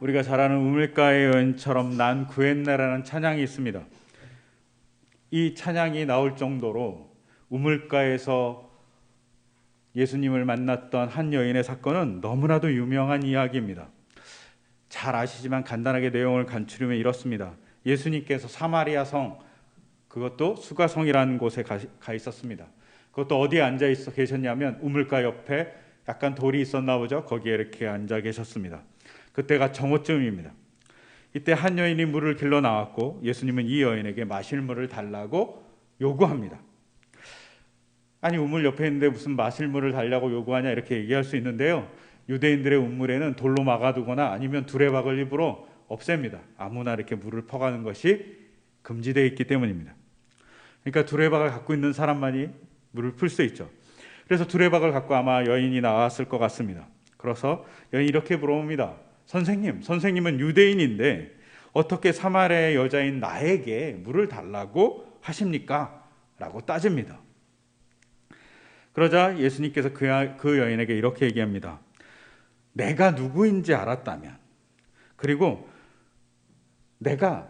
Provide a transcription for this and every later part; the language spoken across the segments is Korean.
우리가 잘 아는 우물가의 여인처럼 난 구했나라는 찬양이 있습니다. 이 찬양이 나올 정도로 우물가에서 예수님을 만났던 한 여인의 사건은 너무나도 유명한 이야기입니다. 잘 아시지만 간단하게 내용을 간추리면 이렇습니다. 예수님께서 사마리아 성, 그것도 수가성이라는 곳에 가 있었습니다. 그것도 어디에 앉아 있어 계셨냐면 우물가 옆에 약간 돌이 있었나 보죠. 거기에 이렇게 앉아 계셨습니다. 그때가 정오쯤입니다. 이때 한 여인이 물을 길러 나왔고 예수님은 이 여인에게 마실 물을 달라고 요구합니다. 아니, 우물 옆에 있는데 무슨 마실 물을 달라고 요구하냐 이렇게 얘기할 수 있는데요. 유대인들의 우물에는 돌로 막아두거나 아니면 두레박을 일부러 없앱니다. 아무나 이렇게 물을 퍼가는 것이 금지되어 있기 때문입니다. 그러니까 두레박을 갖고 있는 사람만이 물을 풀 수 있죠. 그래서 두레박을 갖고 아마 여인이 나왔을 것 같습니다. 그래서 여인이 이렇게 물어봅니다. 선생님은 유대인인데 어떻게 사마리아의 여자인 나에게 물을 달라고 하십니까? 라고 따집니다. 그러자 예수님께서 그 여인에게 이렇게 얘기합니다. 내가 누구인지 알았다면, 그리고 내가,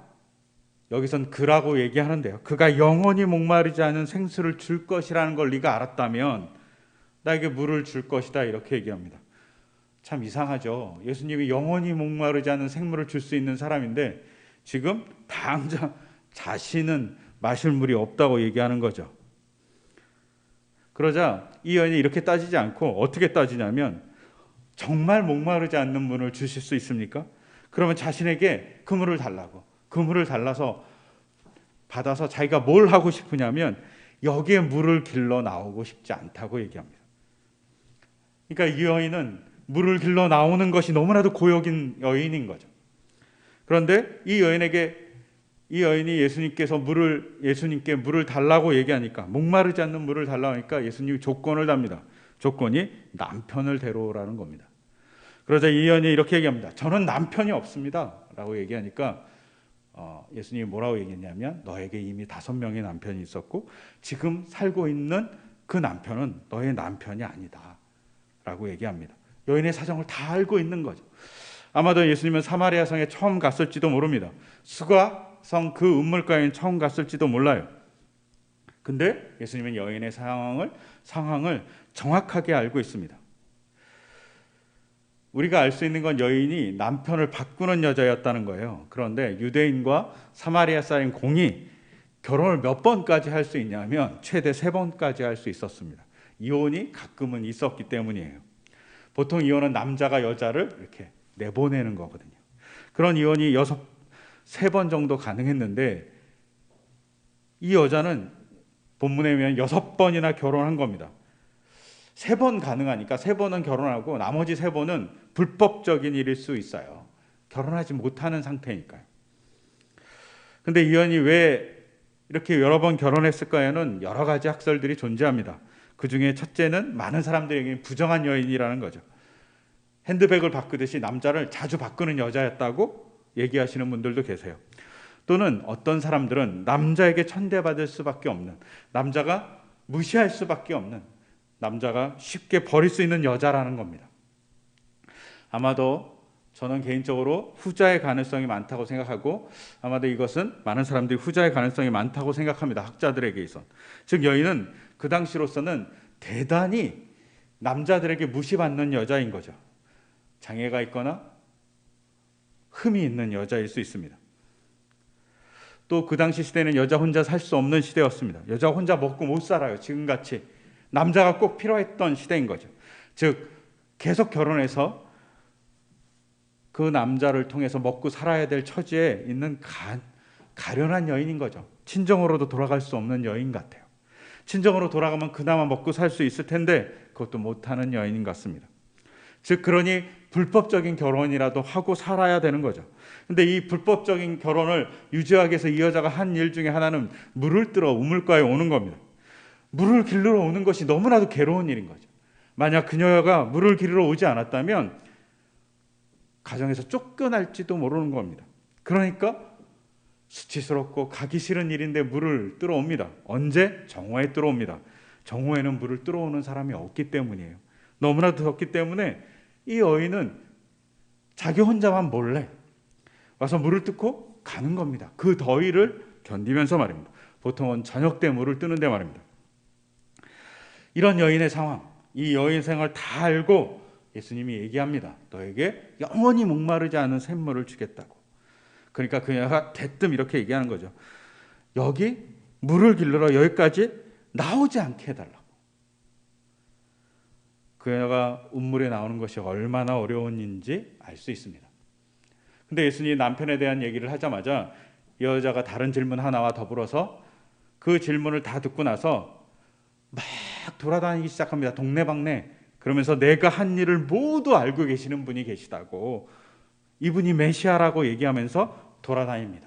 여기선 그라고 얘기하는데요, 그가 영원히 목마르지 않은 생수를 줄 것이라는 걸 네가 알았다면 나에게 물을 줄 것이다, 이렇게 얘기합니다. 참 이상하죠. 예수님이 영원히 목마르지 않은 생물을 줄 수 있는 사람인데 지금 당장 자신은 마실 물이 없다고 얘기하는 거죠. 그러자 이 여인이 이렇게 따지지 않고 어떻게 따지냐면, 정말 목마르지 않는 물을 주실 수 있습니까? 그러면 자신에게 그 물을 달라고, 그 물을 달라서 받아서 자기가 뭘 하고 싶으냐면 여기에 물을 길러 나오고 싶지 않다고 얘기합니다. 그러니까 이 여인은 물을 길러 나오는 것이 너무나도 고역인 여인인 거죠. 그런데 이 여인이 예수님께 물을 달라고 얘기하니까, 목마르지 않는 물을 달라고 하니까 예수님이 조건을 답니다. 조건이 남편을 데려오라는 겁니다. 그러자 이 여인이 이렇게 얘기합니다. 저는 남편이 없습니다 라고 얘기하니까 예수님이 뭐라고 얘기했냐면, 너에게 이미 5명의 남편이 있었고 지금 살고 있는 그 남편은 너의 남편이 아니다 라고 얘기합니다. 여인의 사정을 다 알고 있는 거죠. 아마도 예수님은 사마리아 성에 처음 갔을지도 모릅니다. 수가성 그 우물가에 처음 갔을지도 몰라요. 근데 예수님은 여인의 상황을 정확하게 알고 있습니다. 우리가 알 수 있는 건 여인이 남편을 바꾸는 여자였다는 거예요. 그런데 유대인과 사마리아 사람 공이 결혼을 몇 번까지 할 수 있냐면 최대 3번까지 할 수 있었습니다. 이혼이 가끔은 있었기 때문이에요. 보통 이혼은 남자가 여자를 이렇게 내보내는 거거든요. 그런 이혼이 3번 정도 가능했는데 이 여자는 본문에 의하면 6번이나 결혼한 겁니다. 3번 가능하니까 3번은 결혼하고 나머지 3번은 불법적인 일일 수 있어요. 결혼하지 못하는 상태니까요. 근데 이 여인이 왜 이렇게 여러 번 결혼했을까에는 여러 가지 학설들이 존재합니다. 그 중에 첫째는 많은 사람들에게 부정한 여인이라는 거죠. 핸드백을 바꾸듯이 남자를 자주 바꾸는 여자였다고 얘기하시는 분들도 계세요. 또는 어떤 사람들은 남자에게 천대받을 수밖에 없는, 남자가 무시할 수밖에 없는, 남자가 쉽게 버릴 수 있는 여자라는 겁니다. 아마도 저는 개인적으로 후자의 가능성이 많다고 생각하고, 아마도 이것은 많은 사람들이 후자의 가능성이 많다고 생각합니다. 학자들에게 있어. 즉 여인은 그 당시로서는 대단히 남자들에게 무시받는 여자인 거죠. 장애가 있거나 흠이 있는 여자일 수 있습니다. 또 그 당시 시대는 여자 혼자 살 수 없는 시대였습니다. 여자 혼자 먹고 못 살아요. 지금같이 남자가 꼭 필요했던 시대인 거죠. 즉 계속 결혼해서 그 남자를 통해서 먹고 살아야 될 처지에 있는 가련한 여인인 거죠. 친정으로도 돌아갈 수 없는 여인 같아요. 친정으로 돌아가면 그나마 먹고 살 수 있을 텐데 그것도 못하는 여인인 것 같습니다. 즉 그러니 불법적인 결혼이라도 하고 살아야 되는 거죠. 근데 이 불법적인 결혼을 유지하기 위해서 이 여자가 한 일 중에 하나는 물을 뜨러 우물가에 오는 겁니다. 물을 길르러 오는 것이 너무나도 괴로운 일인 거죠. 만약 그녀가 물을 길르러 오지 않았다면 가정에서 쫓겨날지도 모르는 겁니다. 그러니까 수치스럽고 가기 싫은 일인데 물을 뜨러 옵니다. 언제? 정오에 뜨러 옵니다. 정오에는 물을 뜨러 오는 사람이 없기 때문이에요. 너무나도 덥기 때문에 이 여인은 자기 혼자만 몰래 와서 물을 뜯고 가는 겁니다. 그 더위를 견디면서 말입니다. 보통은 저녁 때 물을 뜨는데 말입니다. 이런 여인의 상황, 이 여인 생활 다 알고 예수님이 얘기합니다. 너에게 영원히 목마르지 않은 샘물을 주겠다고. 그러니까 그녀가 대뜸 이렇게 얘기하는 거죠. 여기 물을 길러러 여기까지 나오지 않게 해달라고. 그녀가 운물에 나오는 것이 얼마나 어려운 일인지 알 수 있습니다. 근데 예수님이 남편에 대한 얘기를 하자마자 이 여자가 다른 질문 하나와 더불어서 그 질문을 다 듣고 나서 막 돌아다니기 시작합니다. 동네방네. 그러면서 내가 한 일을 모두 알고 계시는 분이 계시다고, 이분이 메시아라고 얘기하면서 돌아다닙니다.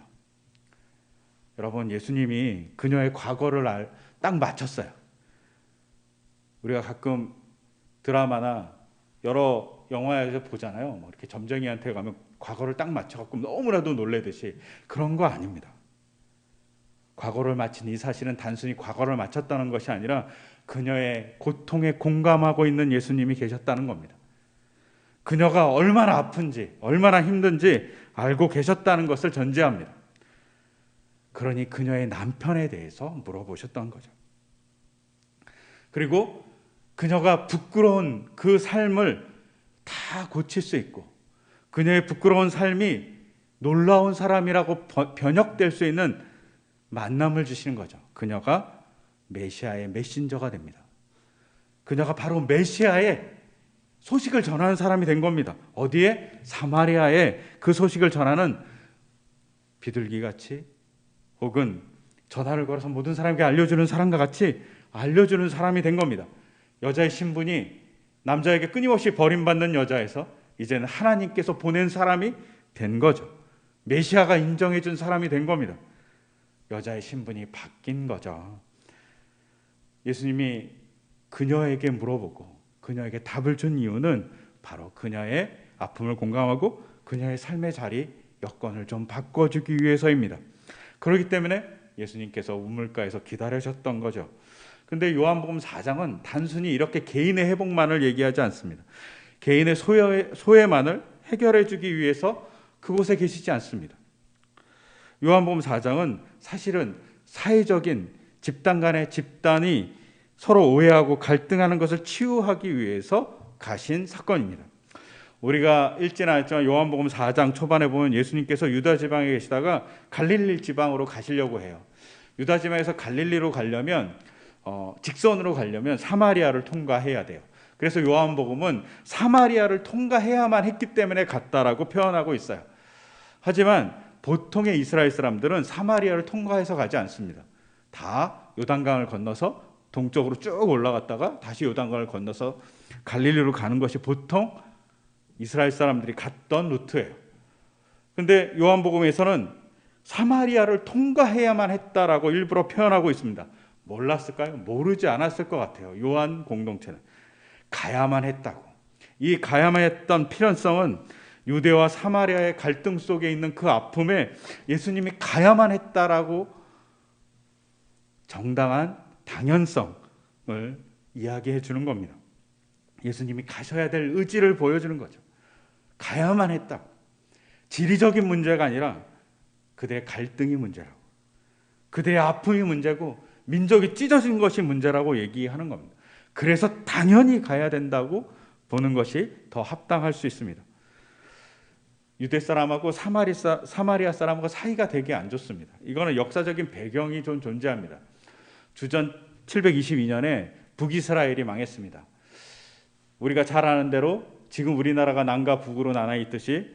여러분, 예수님이 그녀의 과거를 딱 맞췄어요. 우리가 가끔 드라마나 여러 영화에서 보잖아요. 뭐 이렇게 점쟁이한테 가면 과거를 딱 맞춰갖고 너무나도 놀래듯이, 그런 거 아닙니다. 과거를 맞힌 이 사실은 단순히 과거를 맞췄다는 것이 아니라 그녀의 고통에 공감하고 있는 예수님이 계셨다는 겁니다. 그녀가 얼마나 아픈지, 얼마나 힘든지 알고 계셨다는 것을 전제합니다. 그러니 그녀의 남편에 대해서 물어보셨던 거죠. 그리고 그녀가 부끄러운 그 삶을 다 고칠 수 있고, 그녀의 부끄러운 삶이 놀라운 사람이라고 변혁될 수 있는 만남을 주시는 거죠. 그녀가 메시아의 메신저가 됩니다. 그녀가 바로 메시아의 소식을 전하는 사람이 된 겁니다. 어디에? 사마리아에 그 소식을 전하는 비둘기같이, 혹은 전화를 걸어서 모든 사람에게 알려주는 사람과 같이 알려주는 사람이 된 겁니다. 여자의 신분이 남자에게 끊임없이 버림받는 여자에서 이제는 하나님께서 보낸 사람이 된 거죠. 메시아가 인정해 준 사람이 된 겁니다. 여자의 신분이 바뀐 거죠. 예수님이 그녀에게 물어보고 그녀에게 답을 준 이유는 바로 그녀의 아픔을 공감하고 그녀의 삶의 자리, 여건을 좀 바꿔주기 위해서입니다. 그렇기 때문에 예수님께서 우물가에서 기다리셨던 거죠. 근데 요한복음 4장은 단순히 이렇게 개인의 회복만을 얘기하지 않습니다. 개인의 소외만을 해결해 주기 위해서 그곳에 계시지 않습니다. 요한복음 4장은 사실은 사회적인 집단 간의 집단이 서로 오해하고 갈등하는 것을 치유하기 위해서 가신 사건입니다. 우리가 읽지는 않았지만 요한복음 4장 초반에 보면 예수님께서 유다 지방에 계시다가 갈릴리 지방으로 가시려고 해요. 유다 지방에서 갈릴리로 가려면 직선으로 가려면 사마리아를 통과해야 돼요. 그래서 요한복음은 사마리아를 통과해야만 했기 때문에 갔다라고 표현하고 있어요. 하지만 보통의 이스라엘 사람들은 사마리아를 통과해서 가지 않습니다. 다 요단강을 건너서 동쪽으로 쭉 올라갔다가 다시 요단강을 건너서 갈릴리로 가는 것이 보통 이스라엘 사람들이 갔던 루트예요. 근데 요한복음에서는 사마리아를 통과해야만 했다라고 일부러 표현하고 있습니다. 몰랐을까요? 모르지 않았을 것 같아요. 요한 공동체는 가야만 했다고. 이 가야만 했던 필연성은 유대와 사마리아의 갈등 속에 있는 그 아픔에 예수님이 가야만 했다라고 정당한 당연성을 이야기해 주는 겁니다. 예수님이 가셔야 될 의지를 보여주는 거죠. 가야만 했다고. 지리적인 문제가 아니라 그들의 갈등이 문제라고, 그들의 아픔이 문제고 민족이 찢어진 것이 문제라고 얘기하는 겁니다. 그래서 당연히 가야 된다고 보는 것이 더 합당할 수 있습니다. 유대 사람하고 사마리아 사람하고 사이가 되게 안 좋습니다. 이거는 역사적인 배경이 좀 존재합니다. 주전 722년에 북이스라엘이 망했습니다. 우리가 잘 아는 대로 지금 우리나라가 남과 북으로 나눠 있듯이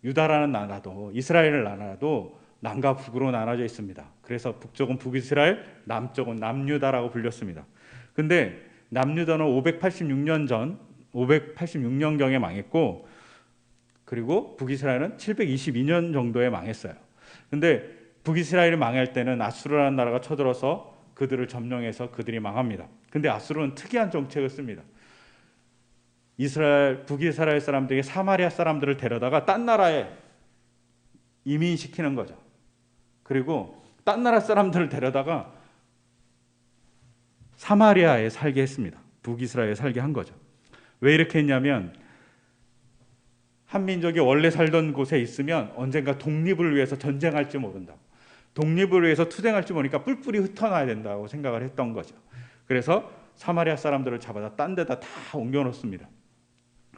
유다라는 나라도, 이스라엘 나라도 남과 북으로 나눠져 있습니다. 그래서 북쪽은 북이스라엘, 남쪽은 남유다라고 불렸습니다. 근데 남유다는 586년경에 망했고, 그리고 북이스라엘은 722년 정도에 망했어요. 근데 북이스라엘이 망할 때는 아수르라는 나라가 쳐들어서 그들을 점령해서 그들이 망합니다. 근데 아수르는 특이한 정책을 씁니다. 북이스라엘 사람들에게 사마리아 사람들을 데려다가 딴 나라에 이민시키는 거죠. 그리고 딴 나라 사람들을 데려다가 사마리아에 살게 했습니다. 북이스라엘에 살게 한 거죠. 왜 이렇게 했냐면 한 민족이 원래 살던 곳에 있으면 언젠가 독립을 위해서 전쟁할지 모른다. 독립을 위해서 투쟁할지 모르니까 뿔뿔이 흩어놔야 된다고 생각을 했던 거죠. 그래서 사마리아 사람들을 잡아다 딴 데다 다 옮겨놓습니다.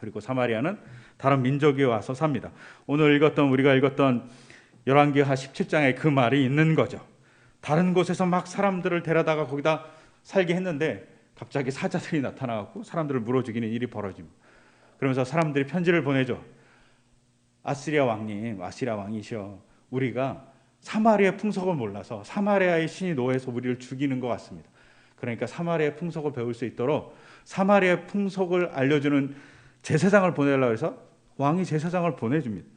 그리고 사마리아는 다른 민족이 와서 삽니다. 오늘 우리가 읽었던 열왕기하 17장에 그 말이 있는 거죠. 다른 곳에서 막 사람들을 데려다가 거기다 살게 했는데 갑자기 사자들이 나타나고 사람들을 물어 죽이는 일이 벌어집니다. 그러면서 사람들이 편지를 보내죠. 아시리아 왕님, 아시리아 왕이시여, 우리가 사마리아의 풍속을 몰라서 사마리아의 신이 노해서 우리를 죽이는 것 같습니다. 그러니까 사마리아의 풍속을 배울 수 있도록 사마리아의 풍속을 알려주는 제사장을 보내려고 해서 왕이 제사장을 보내줍니다.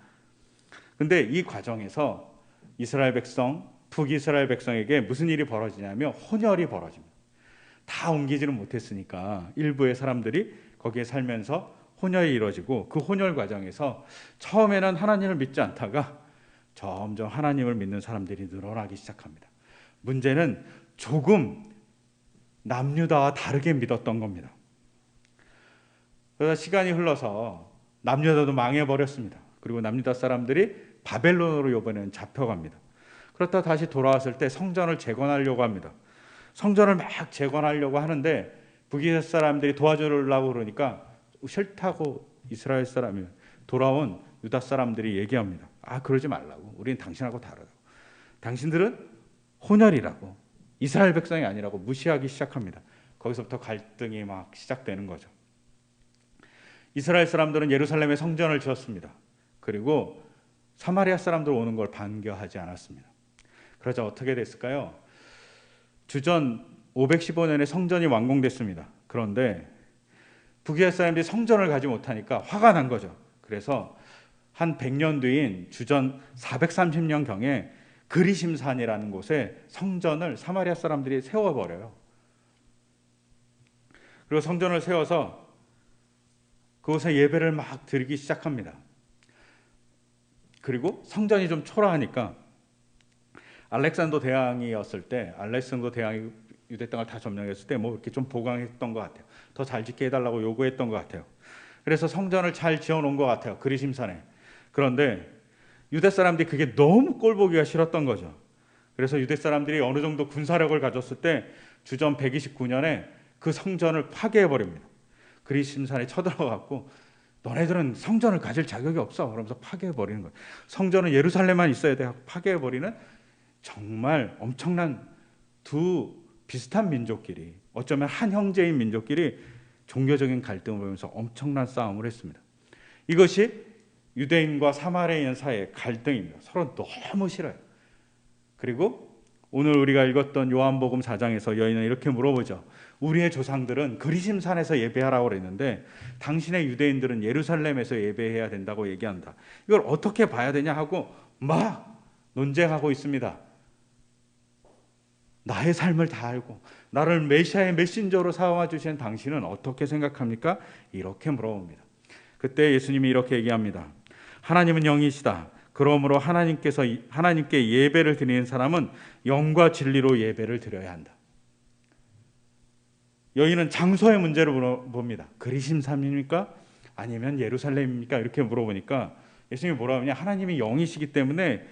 근데 이 과정에서 이스라엘 백성, 북이스라엘 백성에게 무슨 일이 벌어지냐면 혼혈이 벌어집니다. 다 옮기지는 못했으니까 일부의 사람들이 거기에 살면서 혼혈이 이루어지고, 그 혼혈 과정에서 처음에는 하나님을 믿지 않다가 점점 하나님을 믿는 사람들이 늘어나기 시작합니다. 문제는 조금 남유다와 다르게 믿었던 겁니다. 그러다 시간이 흘러서 남유다도 망해버렸습니다. 그리고 남유다 사람들이 바벨론으로 이번에는 잡혀갑니다. 그렇다 다시 돌아왔을 때 성전을 재건하려고 합니다. 성전을 막 재건하려고 하는데 북이스라엘 사람들이 도와주려고 그러니까 싫다고 이스라엘 사람이, 돌아온 유다 사람들이 얘기합니다. 그러지 말라고. 우리는 당신하고 다르다고. 당신들은 혼혈이라고, 이스라엘 백성이 아니라고 무시하기 시작합니다. 거기서부터 갈등이 막 시작되는 거죠. 이스라엘 사람들은 예루살렘에 성전을 지었습니다. 그리고 사마리아 사람들 오는 걸 반겨하지 않았습니다. 그러자 어떻게 됐을까요? 주전 515년에 성전이 완공됐습니다. 그런데 북이스라엘 사람들이 성전을 가지 못하니까 화가 난 거죠. 그래서 한 100년 뒤인 주전 430년경에 그리심산이라는 곳에 성전을 사마리아 사람들이 세워버려요. 그리고 성전을 세워서 그곳에 예배를 막 드리기 시작합니다. 그리고 성전이 좀 초라하니까 알렉산더 대왕이었을 때, 알렉산더 대왕이 유대 땅을 다 점령했을 때 뭐 이렇게 좀 보강했던 것 같아요. 더 잘 짓게 해달라고 요구했던 것 같아요. 그래서 성전을 잘 지어놓은 것 같아요. 그리심산에. 그런데 유대 사람들이 그게 너무 꼴보기가 싫었던 거죠. 그래서 유대 사람들이 어느 정도 군사력을 가졌을 때 주전 129년에 그 성전을 파괴해버립니다. 그리심산에 쳐들어가고 너네들은 성전을 가질 자격이 없어, 그러면서 파괴해버리는 거예요. 성전은 예루살렘만 있어야 돼 하고 파괴해버리는, 정말 엄청난 두 비슷한 민족끼리, 어쩌면 한 형제인 민족끼리 종교적인 갈등을 보면서 엄청난 싸움을 했습니다. 이것이 유대인과 사마리아인 사이의 갈등입니다. 서로 너무 싫어요. 그리고 오늘 우리가 읽었던 요한복음 4장에서 여인은 이렇게 물어보죠. 우리의 조상들은 그리심산에서 예배하라고 그랬는데 당신의 유대인들은 예루살렘에서 예배해야 된다고 얘기한다. 이걸 어떻게 봐야 되냐 하고 막 논쟁하고 있습니다. 나의 삶을 다 알고 나를 메시아의 메신저로 삼아 주신 당신은 어떻게 생각합니까? 이렇게 물어봅니다. 그때 예수님이 이렇게 얘기합니다. 하나님은 영이시다. 그러므로 하나님께 예배를 드리는 사람은 영과 진리로 예배를 드려야 한다. 여인은 장소의 문제를 물어봅니다. 그리심산입니까? 아니면 예루살렘입니까? 이렇게 물어보니까 예수님이 뭐라고 하냐? 하나님이 영이시기 때문에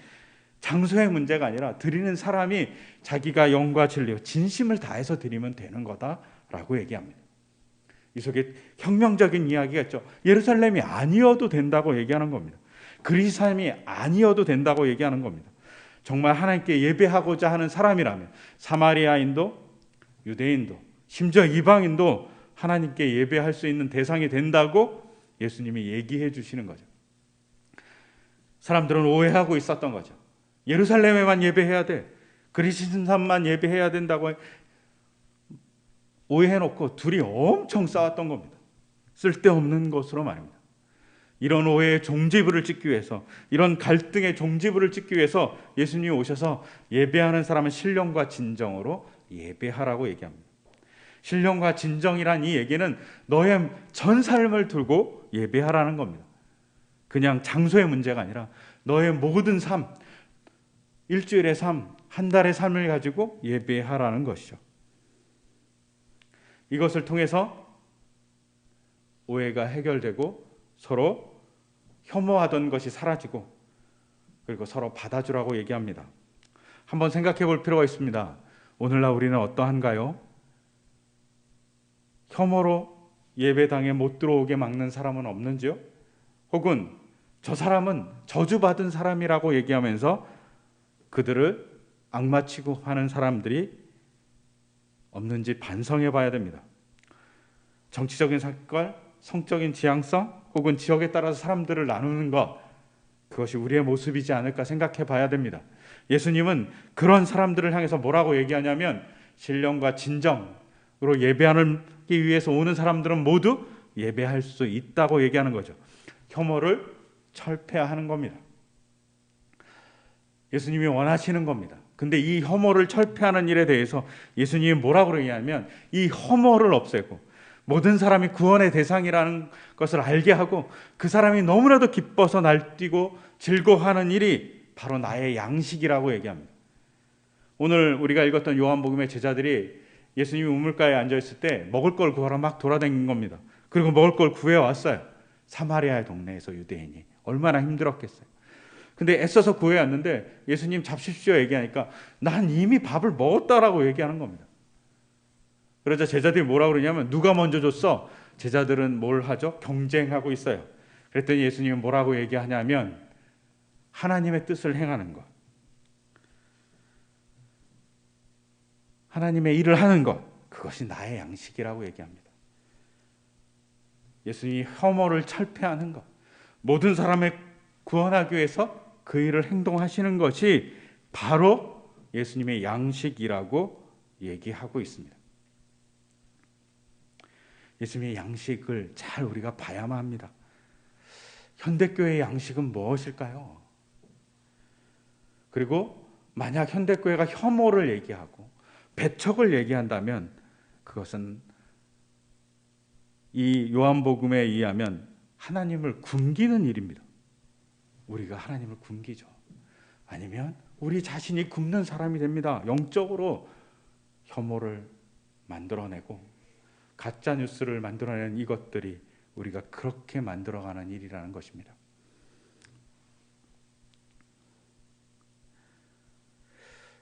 장소의 문제가 아니라 드리는 사람이 자기가 영과 진리와 진심을 다해서 드리면 되는 거다라고 얘기합니다. 이 속에 혁명적인 이야기가 있죠. 예루살렘이 아니어도 된다고 얘기하는 겁니다. 그리스도인이 아니어도 된다고 얘기하는 겁니다. 정말 하나님께 예배하고자 하는 사람이라면 사마리아인도 유대인도 심지어 이방인도 하나님께 예배할 수 있는 대상이 된다고 예수님이 얘기해 주시는 거죠. 사람들은 오해하고 있었던 거죠. 예루살렘에만 예배해야 돼, 그리심산만 예배해야 된다고 오해해놓고 둘이 엄청 싸웠던 겁니다. 쓸데없는 것으로 말입니다. 이런 오해의 종지부를 찍기 위해서, 이런 갈등의 종지부를 찍기 위해서 예수님이 오셔서 예배하는 사람은 신령과 진정으로 예배하라고 얘기합니다. 신령과 진정이란 이 얘기는 너의 전 삶을 두고 예배하라는 겁니다. 그냥 장소의 문제가 아니라 너의 모든 삶, 일주일의 삶, 한 달의 삶을 가지고 예배하라는 것이죠. 이것을 통해서 오해가 해결되고 서로 혐오하던 것이 사라지고 그리고 서로 받아주라고 얘기합니다. 한번 생각해 볼 필요가 있습니다. 오늘날 우리는 어떠한가요? 혐오로 예배당에 못 들어오게 막는 사람은 없는지요? 혹은 저 사람은 저주받은 사람이라고 얘기하면서 그들을 악마 취급하는 사람들이 없는지 반성해 봐야 됩니다. 정치적인 색깔, 성적인 지향성 혹은 지역에 따라서 사람들을 나누는 것, 그것이 우리의 모습이지 않을까 생각해 봐야 됩니다. 예수님은 그런 사람들을 향해서 뭐라고 얘기하냐면 신령과 진정으로 예배하기 위해서 오는 사람들은 모두 예배할 수 있다고 얘기하는 거죠. 혐오를 철폐하는 겁니다. 예수님이 원하시는 겁니다. 근데 이 혐오를 철폐하는 일에 대해서 예수님이 뭐라고 얘기하냐면 이 혐오를 없애고 모든 사람이 구원의 대상이라는 것을 알게 하고 그 사람이 너무나도 기뻐서 날뛰고 즐거워하는 일이 바로 나의 양식이라고 얘기합니다. 오늘 우리가 읽었던 요한복음의 제자들이 예수님이 우물가에 앉아있을 때 먹을 걸 구하러 막 돌아다닌 겁니다. 그리고 먹을 걸 구해왔어요. 사마리아의 동네에서 유대인이 얼마나 힘들었겠어요. 근데 애써서 구해왔는데 예수님 잡십시오 얘기하니까 난 이미 밥을 먹었다라고 얘기하는 겁니다. 그러자 제자들이 뭐라고 그러냐면 누가 먼저 줬어? 제자들은 뭘 하죠? 경쟁하고 있어요. 그랬더니 예수님은 뭐라고 얘기하냐면 하나님의 뜻을 행하는 것, 하나님의 일을 하는 것, 그것이 나의 양식이라고 얘기합니다. 예수님이 혐오를 철폐하는 것, 모든 사람을 구원하기 위해서 그 일을 행동하시는 것이 바로 예수님의 양식이라고 얘기하고 있습니다. 예수님의 양식을 잘 우리가 봐야만 합니다. 현대교회의 양식은 무엇일까요? 그리고 만약 현대교회가 혐오를 얘기하고 배척을 얘기한다면 그것은 이 요한복음에 의하면 하나님을 굶기는 일입니다. 우리가 하나님을 굶기죠. 아니면 우리 자신이 굶는 사람이 됩니다. 영적으로 혐오를 만들어내고 가짜 뉴스를 만들어내는 이것들이 우리가 그렇게 만들어가는 일이라는 것입니다.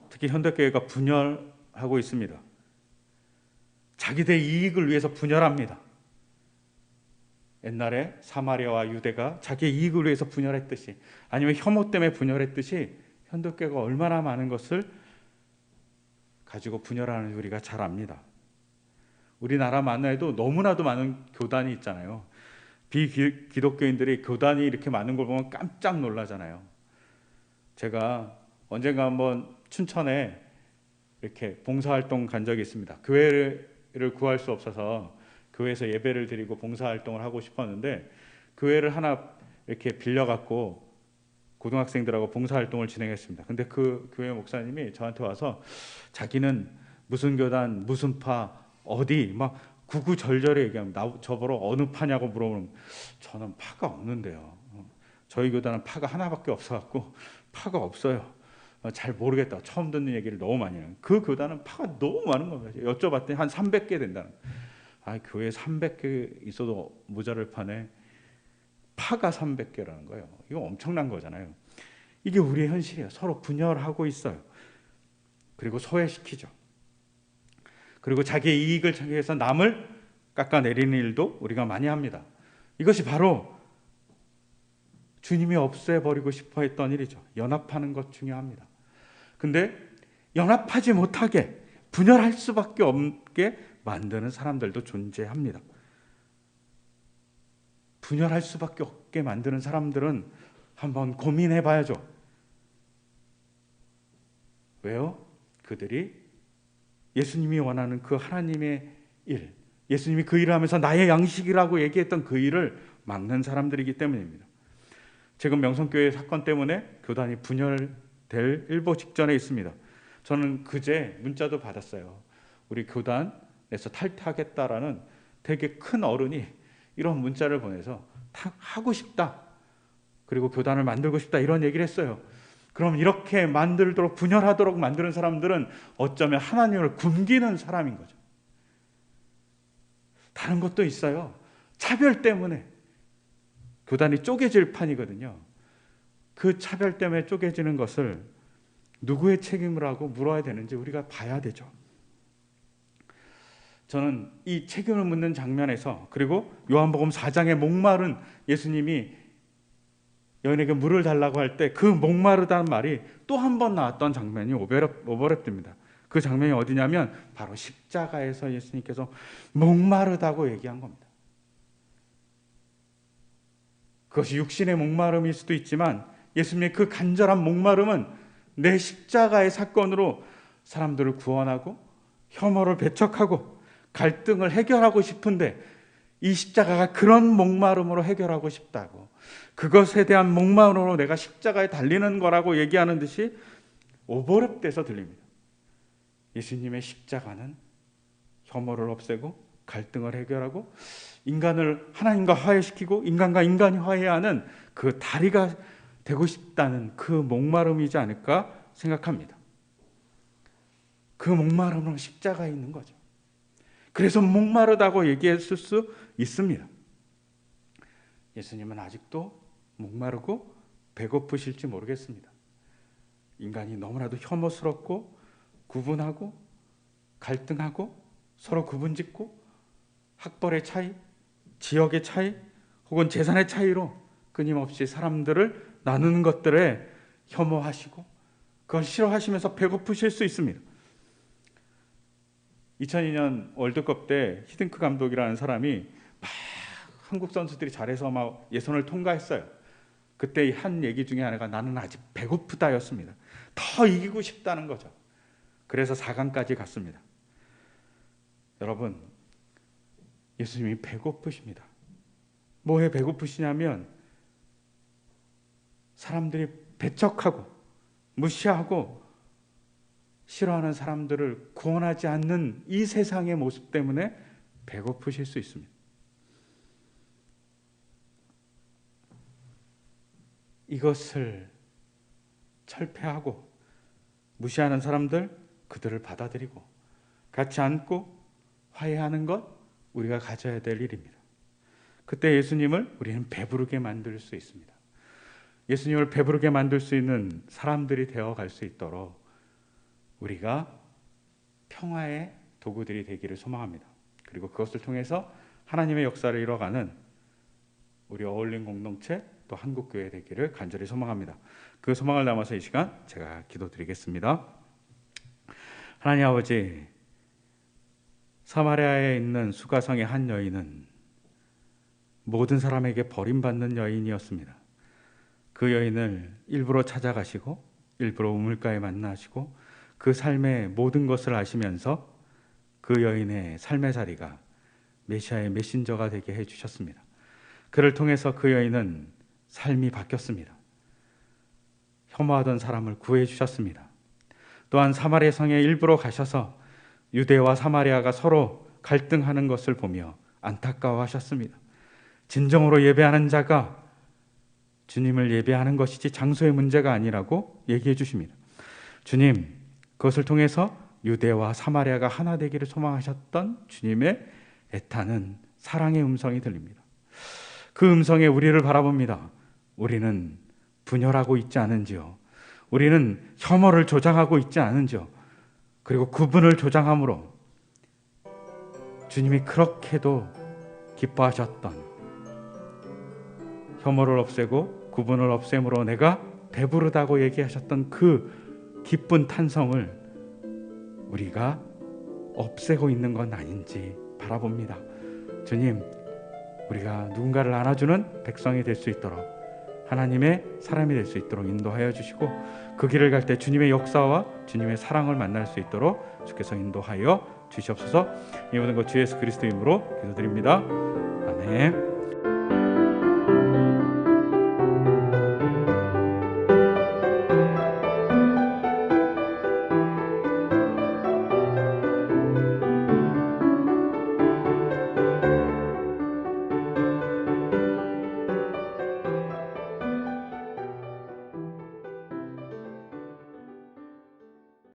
특히 현대교회가 분열하고 있습니다. 자기들의 이익을 위해서 분열합니다. 옛날에 사마리아와 유대가 자기의 이익을 위해서 분열했듯이 아니면 혐오 때문에 분열했듯이 현대교회가 얼마나 많은 것을 가지고 분열하는지 우리가 잘 압니다. 우리나라만 해도 너무나도 많은 교단이 있잖아요. 비기독교인들이 교단이 이렇게 많은 걸 보면 깜짝 놀라잖아요. 제가 언젠가 한번 춘천에 이렇게 봉사활동 간 적이 있습니다. 교회를 구할 수 없어서 교회에서 예배를 드리고 봉사활동을 하고 싶었는데 교회를 하나 이렇게 빌려갖고 고등학생들하고 봉사활동을 진행했습니다. 근데 그 교회 목사님이 저한테 와서 자기는 무슨 교단, 무슨 파, 어디 막 구구절절히 얘기합니다. 저보러 어느 파냐고 물어보면 저는 파가 없는데요. 저희 교단은 파가 하나밖에 없어갖고 파가 없어요. 잘 모르겠다. 처음 듣는 얘기를 너무 많이 해요. 그 교단은 파가 너무 많은 겁니다. 여쭤봤더니 한 300개 된다는 거예요. 교회 300개 있어도 모자를 파네. 파가 300개라는 거예요. 이거 엄청난 거잖아요. 이게 우리의 현실이에요. 서로 분열하고 있어요. 그리고 소외시키죠. 그리고 자기의 이익을 찾기 위해서 남을 깎아내리는 일도 우리가 많이 합니다. 이것이 바로 주님이 없애버리고 싶어 했던 일이죠. 연합하는 것 중요합니다. 근데 연합하지 못하게 분열할 수밖에 없게 만드는 사람들도 존재합니다. 분열할 수밖에 없게 만드는 사람들은 한번 고민해 봐야죠. 왜요? 그들이 예수님이 원하는 그 하나님의 일, 예수님이 그 일을 하면서 나의 양식이라고 얘기했던 그 일을 막는 사람들이기 때문입니다. 지금 명성교회 사건 때문에 교단이 분열될 일보 직전에 있습니다. 저는 그제 문자도 받았어요. 우리 교단에서 탈퇴하겠다라는 되게 큰 어른이 이런 문자를 보내서 하고 싶다. 그리고 교단을 만들고 싶다. 이런 얘기를 했어요. 그럼 이렇게 만들도록 분열하도록 만드는 사람들은 어쩌면 하나님을 굶기는 사람인 거죠. 다른 것도 있어요. 차별 때문에 교단이 쪼개질 판이거든요. 그 차별 때문에 쪼개지는 것을 누구의 책임을 하고 물어야 되는지 우리가 봐야 되죠. 저는 이 책임을 묻는 장면에서, 그리고 요한복음 4장의 목마른 예수님이 여인에게 물을 달라고 할 때 그 목마르다는 말이 또 한 번 나왔던 장면이 오버랩됩니다. 그 장면이 어디냐면 바로 십자가에서 예수님께서 목마르다고 얘기한 겁니다. 그것이 육신의 목마름일 수도 있지만 예수님의 그 간절한 목마름은 내 십자가의 사건으로 사람들을 구원하고 혐오를 배척하고 갈등을 해결하고 싶은데, 이 십자가가 그런 목마름으로 해결하고 싶다고, 그것에 대한 목마름으로 내가 십자가에 달리는 거라고 얘기하는 듯이 오버랩돼서 들립니다. 예수님의 십자가는 혐오를 없애고 갈등을 해결하고 인간을 하나님과 화해시키고 인간과 인간이 화해하는 그 다리가 되고 싶다는 그 목마름이지 않을까 생각합니다. 그 목마름은 십자가에 있는 거죠. 그래서 목마르다고 얘기했을 수 있습니다. 예수님은 아직도 목마르고 배고프실지 모르겠습니다. 인간이 너무나도 혐오스럽고 구분하고 갈등하고 서로 구분짓고 학벌의 차이, 지역의 차이, 혹은 재산의 차이로 끊임없이 사람들을 나누는 것들에 혐오하시고 그걸 싫어하시면서 배고프실 수 있습니다. 2002년 월드컵 때 히딩크 감독이라는 사람이 막 한국 선수들이 잘해서 막 예선을 통과했어요. 그때 한 얘기 중에 하나가 나는 아직 배고프다였습니다. 더 이기고 싶다는 거죠. 그래서 4강까지 갔습니다. 여러분, 예수님이 배고프십니다. 뭐에 배고프시냐면 사람들이 배척하고 무시하고 싫어하는 사람들을 구원하지 않는 이 세상의 모습 때문에 배고프실 수 있습니다. 이것을 철폐하고 무시하는 사람들, 그들을 받아들이고 같이 안고 화해하는 것, 우리가 가져야 될 일입니다. 그때 예수님을 우리는 배부르게 만들 수 있습니다. 예수님을 배부르게 만들 수 있는 사람들이 되어갈 수 있도록 우리가 평화의 도구들이 되기를 소망합니다. 그리고 그것을 통해서 하나님의 역사를 이뤄가는 우리 어울림 공동체, 또 한국교회 되기를 간절히 소망합니다. 그 소망을 담아서 이 시간 제가 기도드리겠습니다. 하나님 아버지, 사마리아에 있는 수가성의 한 여인은 모든 사람에게 버림받는 여인이었습니다. 그 여인을 일부러 찾아가시고 일부러 우물가에 만나시고 그 삶의 모든 것을 아시면서 그 여인의 삶의 자리가 메시아의 메신저가 되게 해주셨습니다. 그를 통해서 그 여인은 삶이 바뀌었습니다. 혐오하던 사람을 구해주셨습니다. 또한 사마리아 성에 일부러 가셔서 유대와 사마리아가 서로 갈등하는 것을 보며 안타까워하셨습니다. 진정으로 예배하는 자가 주님을 예배하는 것이지 장소의 문제가 아니라고 얘기해 주십니다. 주님, 그것을 통해서 유대와 사마리아가 하나 되기를 소망하셨던 주님의 애타는 사랑의 음성이 들립니다. 그 음성에 우리를 바라봅니다. 우리는 분열하고 있지 않은지요? 우리는 혐오를 조장하고 있지 않은지요? 그리고 구분을 조장함으로 주님이 그렇게도 기뻐하셨던 혐오를 없애고 구분을 없앰으로 내가 배부르다고 얘기하셨던 그 기쁜 탄성을 우리가 없애고 있는 건 아닌지 바라봅니다. 주님, 우리가 누군가를 안아주는 백성이 될 수 있도록, 하나님의 사람이 될 수 있도록 인도하여 주시고, 그 길을 갈 때 주님의 역사와 주님의 사랑을 만날 수 있도록 주께서 인도하여 주시옵소서. 이 모든 것 주 예수 그리스도 이름으로 기도드립니다. 아멘.